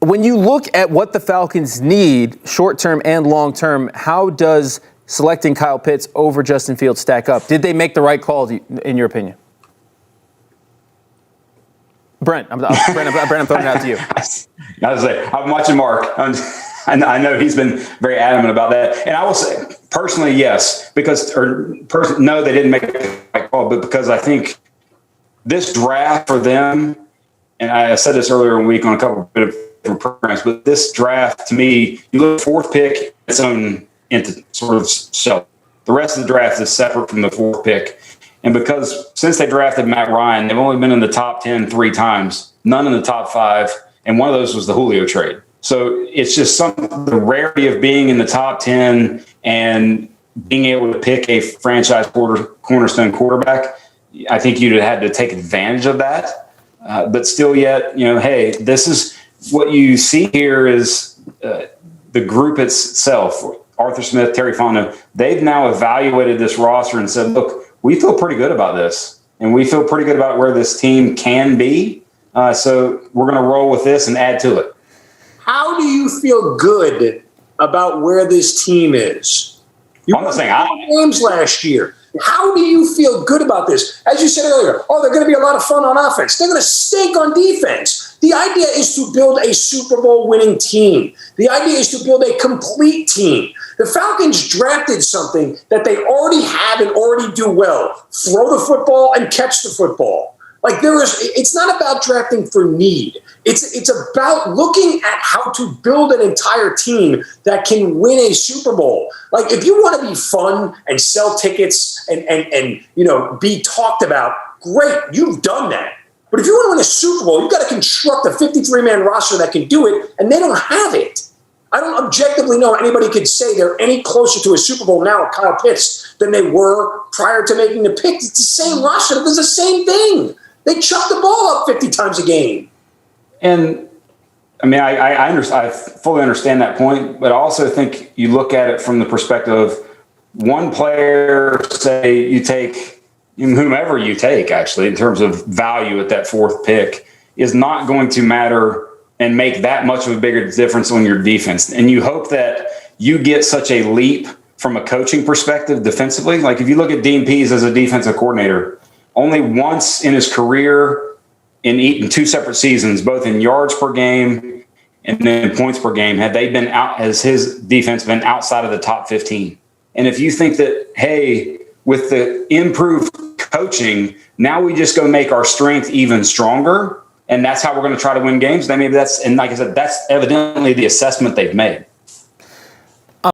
When you look at what the Falcons need, short-term and long-term, how does selecting Kyle Pitts over Justin Fields stack up? Did they make the right call, in your opinion? Brent, I'm throwing it out to you. I was like, I'm watching Mark. I know he's been very adamant about that. And I will say, personally, yes, no, they didn't make the right call, but because I think this draft for them, and I said this earlier in the week on a couple of different programs, but this draft, to me, you look at the fourth pick, its own sort of self. The rest of the draft is separate from the fourth pick. And because since they drafted Matt Ryan, they've only been in the top 10 3 times, none in the top 5, and one of those was the Julio trade. So it's just the rarity of being in the top 10 and being able to pick a franchise cornerstone quarterback. I think you'd have had to take advantage of that. But still yet, hey, this is what you see here is the group itself, Arthur Smith, Terry Fontenot, they've now evaluated this roster and said, look, we feel pretty good about this, and we feel pretty good about where this team can be. So we're going to roll with this and add to it. How do you feel good about where this team is? You won 4 games last year. How do you feel good about this? As you said earlier, they're going to be a lot of fun on offense. They're going to stink on defense. The idea is to build a Super Bowl winning team. The idea is to build a complete team. The Falcons drafted something that they already have and already do well. Throw the football and catch the football. It's not about drafting for need. It's about looking at how to build an entire team that can win a Super Bowl. Like, if you want to be fun and sell tickets and be talked about, great, you've done that. But if you want to win a Super Bowl, you've got to construct a 53-man roster that can do it, and they don't have it. I don't objectively know anybody could say they're any closer to a Super Bowl now with Kyle Pitts than they were prior to making the pick. It's the same roster. It was the same thing. They chuck the ball up 50 times a game. And, I mean, I fully understand that point, but I also think you look at it from the perspective of one player, say you take whomever you take, actually, in terms of value at that fourth pick, is not going to matter and make that much of a bigger difference on your defense. And you hope that you get such a leap from a coaching perspective defensively. Like, if you look at Dean Pease as a defensive coordinator, only once in his career in 2 separate seasons, both in yards per game and then points per game, has his defense been outside of the top 15. And if you think that, hey, with the improved coaching, now we just go make our strength even stronger, and that's how we're going to try to win games, then maybe and like I said, that's evidently the assessment they've made.